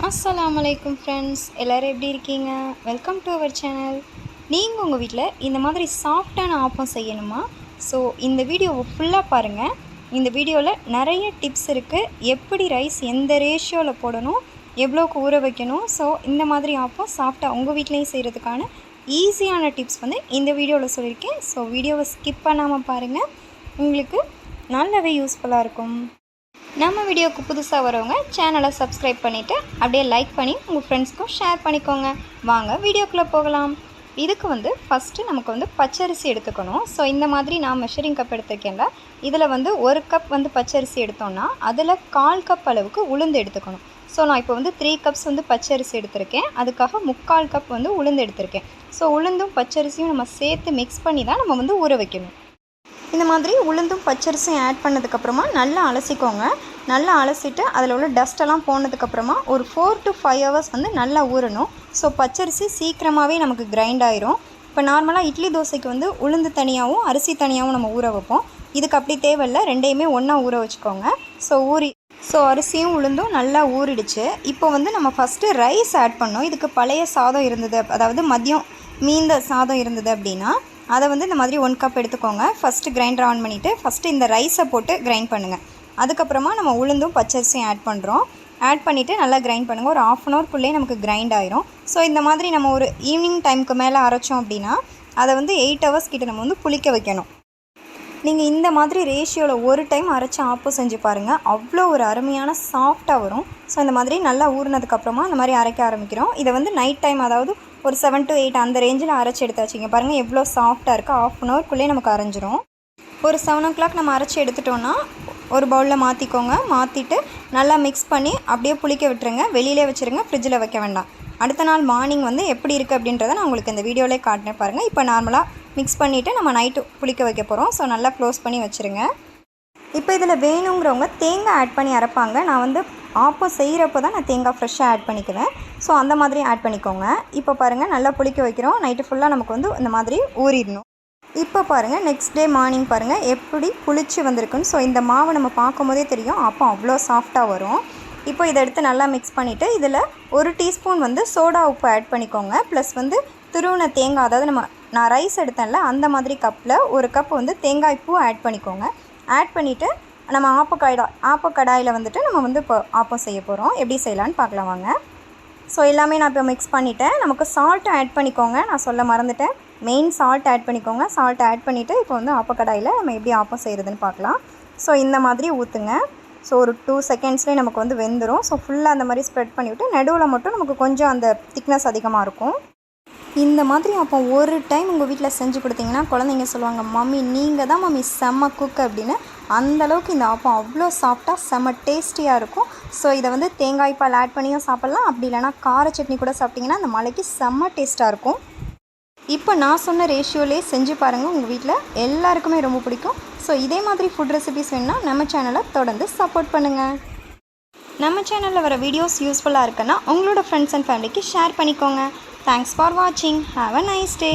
அஸ்ஸலாமு அலைக்கும் ஃப்ரெண்ட்ஸ், எல்லோரும் எப்படி இருக்கீங்க? Welcome to our channel. நீங்கள் உங்கள் வீட்டில் இந்த மாதிரி சாஃப்டான ஆப்பம் செய்யணுமா? ஸோ இந்த வீடியோவை ஃபுல்லாக பாருங்கள். இந்த வீடியோவில் நிறைய டிப்ஸ் இருக்குது. எப்படி ரைஸ் எந்த ரேஷியோவில் போடணும், எவ்வளோக்கு ஊற வைக்கணும். ஸோ இந்த மாதிரி ஆப்பம் சாஃப்டாக உங்கள் வீட்லேயும் செய்கிறதுக்கான ஈஸியான டிப்ஸ் வந்து இந்த வீடியோவில் சொல்லியிருக்கேன். ஸோ வீடியோவை ஸ்கிப் பண்ணாமல் பாருங்கள், உங்களுக்கு நல்லாவே யூஸ்ஃபுல்லாக இருக்கும். நம்ம வீடியோவுக்கு புதுசாக வரவங்க சேனலை சப்ஸ்கிரைப் பண்ணிவிட்டு அப்படியே லைக் பண்ணி உங்கள் ஃப்ரெண்ட்ஸ்க்கும் ஷேர் பண்ணிக்கோங்க. வாங்க வீடியோக்குள்ளே போகலாம். இதுக்கு வந்து ஃபஸ்ட்டு நமக்கு வந்து பச்சரிசி எடுத்துக்கணும். ஸோ இந்த மாதிரி நான் மெஷரிங் கப் எடுத்துருக்கேன்ல, இதில் வந்து 1 கப் வந்து பச்சரிசி எடுத்தோன்னா அதில் 1/4 கப் அளவுக்கு உளுந்து எடுத்துக்கணும். ஸோ நான் இப்போ வந்து 3 கப்ஸ் வந்து பச்சரிசி எடுத்திருக்கேன், அதுக்காக 3/4 கப் வந்து உளுந்து எடுத்திருக்கேன். ஸோ உளுந்தும் பச்சரிசியும் நம்ம சேர்த்து மிக்ஸ் பண்ணி தான் நம்ம வந்து ஊற வைக்கணும். இந்த மாதிரி உளுந்தும் பச்சரிசியும் ஆட் பண்ணதுக்கப்புறமா நல்லா அலசிக்கோங்க. நல்லா அலசிட்டு அதில் உள்ள டஸ்ட்டெல்லாம் போனதுக்கப்புறமா ஒரு 4 to 5 hours வந்து நல்லா ஊறணும். ஸோ பச்சரிசி சீக்கிரமாகவே நமக்கு கிரைண்ட் ஆயிரும். இப்போ நார்மலாக இட்லி தோசைக்கு வந்து உளுந்து தனியாகவும் அரிசி தனியாகவும் நம்ம ஊற வைப்போம். இதுக்கு அப்படி தேவையில்லை, ரெண்டையுமே ஒன்றா ஊற வச்சுக்கோங்க. ஸோ அரிசியும் உளுந்தும் நல்லா ஊறிடுச்சு. இப்போ வந்து நம்ம ஃபஸ்ட்டு ரைஸ் ஆட் பண்ணோம். இதுக்கு பழைய சாதம் இருந்தது, அதாவது மதியம் மீந்த சாதம் இருந்தது அப்படின்னா அதை வந்து இந்த மாதிரி 1 கப் எடுத்துக்கோங்க. ஃபஸ்ட்டு கிரைண்டர் ஆன் பண்ணிவிட்டு ஃபஸ்ட்டு இந்த ரைஸை போட்டு கிரைண்ட் பண்ணுங்கள். அதுக்கப்புறமா நம்ம உளுந்தும் பச்சரிசியும் ஆட் பண்ணுறோம். ஆட் பண்ணிவிட்டு நல்லா கிரைண்ட் பண்ணுங்கள். ஒரு 1/2 an hourக்குள்ளே நமக்கு கிரைண்ட் ஆயிரும். ஸோ இந்த மாதிரி நம்ம ஒரு ஈவினிங் டைமுக்கு மேலே அரைச்சோம் அப்படின்னா அதை வந்து 8 hours கிட்ட நம்ம வந்து புளிக்க வைக்கணும். நீங்கள் இந்த மாதிரி ரேஷியோவில் ஒரு டைம் அரைச்சி ஆப்பம் செஞ்சு பாருங்கள், அவ்வளோ ஒரு அருமையான சாஃப்டாக வரும். ஸோ இந்த மாதிரி நல்லா ஊறினதுக்கப்புறமா இந்த மாதிரி அரைக்க ஆரம்பிக்கிறோம். இதை வந்து நைட் டைம், அதாவது ஒரு 7 to 8 அந்த ரேஞ்சில் அரைச்சி எடுத்தாச்சுங்க. பாருங்கள் எவ்வளோ சாஃப்டாக இருக்குது. 1/2 an hourக்குள்ளே நமக்கு அரைஞ்சிரும். ஒரு 7 o'clock நம்ம அரைச்சி எடுத்துட்டோன்னா ஒரு பவுலில் மாற்றிக்கோங்க. மாற்றிட்டு நல்லா மிக்ஸ் பண்ணி அப்படியே புளிக்க விட்டுருங்க. வெளியிலே வச்சுருங்க, ஃப்ரிட்ஜில் வைக்க வேண்டாம். அடுத்த நாள் மார்னிங் வந்து எப்படி இருக்குது அப்படின்றத நான் உங்களுக்கு இந்த வீடியோவிலே காட்டினேன் பாருங்கள். இப்போ நார்மலாக மிக்ஸ் பண்ணிவிட்டு நம்ம நைட்டு புளிக்க வைக்க போகிறோம். ஸோ நல்லா க்ளோஸ் பண்ணி வச்சுருங்க. இப்போ இதில் வேணுங்கிறவங்க தேங்காய் ஆட் பண்ணி அரைப்பாங்க. நான் வந்து ஆப்பம் செய்கிறப்போ தான் நான் தேங்காய் ஃப்ரெஷ்ஷாக ஆட் பண்ணிக்குவேன். ஸோ அந்த மாதிரி ஆட் பண்ணிக்கோங்க. இப்போ பாருங்கள் நல்லா புளிக்க வைக்கிறோம். நைட்டு ஃபுல்லாக நமக்கு வந்து இந்த மாதிரி ஊறிடணும். இப்போ பாருங்கள் நெக்ஸ்ட் டே மார்னிங் பாருங்கள் எப்படி புளிச்சு வந்திருக்குன்னு. ஸோ இந்த மாவை நம்ம பார்க்கும் போதே தெரியும் அப்போ அவ்வளோ சாஃப்டாக வரும். இப்போ இதை எடுத்து நல்லா மிக்ஸ் பண்ணிவிட்டு இதில் 1 டீஸ்பூன் வந்து சோடா உப்பு ஆட் பண்ணிக்கோங்க. ப்ளஸ் வந்து துருவின தேங்காய், அதாவது நான் ரைஸ் எடுத்தேன்ல அந்த மாதிரி கப்பில் 1 கப் வந்து தேங்காய் பூ ஆட் பண்ணிக்கோங்க. ஆட் பண்ணிவிட்டு நம்ம ஆப்பக்கடாயில் வந்துட்டு நம்ம வந்து இப்போ ஆப்பம் செய்ய போகிறோம். எப்படி செய்யலான்னு பார்க்கலாம் வாங்க. ஸோ எல்லாமே நான் இப்போ மிக்ஸ் பண்ணிவிட்டேன். நமக்கு சால்ட்டு ஆட் பண்ணிக்கோங்க, நான் சொல்ல மறந்துட்டேன். மெயின் சால்ட் ஆட் பண்ணிக்கோங்க. சால்ட் ஆட் பண்ணிவிட்டு இப்போ வந்து ஆப்பக்கடாயில் நம்ம எப்படி ஆப்பம் செய்கிறதுன்னு பார்க்கலாம். ஸோ இந்த மாதிரி ஊற்றுங்க. ஸோ ஒரு 2 secondsலேயே நமக்கு வந்து வெந்துடும். ஸோ ஃபுல்லாக அந்த மாதிரி ஸ்ப்ரெட் பண்ணிவிட்டு நடுவில் மட்டும் நமக்கு கொஞ்சம் அந்த திக்னஸ் அதிகமாக இருக்கும். இந்த மாதிரி அப்போ ஒரு டைம் உங்கள் வீட்டில் செஞ்சு கொடுத்தீங்கன்னா குழந்தைங்க சொல்லுவாங்க, மம்மி நீங்கள் தான் மம்மி செம்ம குக் அப்படின்னு. அந்தளவுக்கு இந்த ஆப்பம் அவ்வளோ சாஃப்டாக செம்ம டேஸ்டியாக இருக்கும். ஸோ இதை வந்து தேங்காய் பால் ஆட் பண்ணியும் சாப்பிட்லாம், அப்படி இல்லைனா கார சட்னி கூட சாப்பிட்டிங்கன்னா அந்த மலைக்கு செம்ம டேஸ்ட்டாக இருக்கும். இப்போ நான் சொன்ன ரேஷியோலே செஞ்சு பாருங்கள், உங்கள் வீட்டில் எல்லாருக்குமே ரொம்ப பிடிக்கும். ஸோ இதே மாதிரி ஃபுட் ரெசிபிஸ் வேணுன்னா நம்ம சேனலை தொடர்ந்து சப்போர்ட் பண்ணுங்கள். நம்ம சேனலில் வர வீடியோஸ் யூஸ்ஃபுல்லாக இருக்குன்னா உங்களோட ஃப்ரெண்ட்ஸ் அண்ட் ஃபேமிலிக்கு ஷேர் பண்ணிக்கோங்க. தேங்க்ஸ் ஃபார் வாட்சிங். Have a nice day.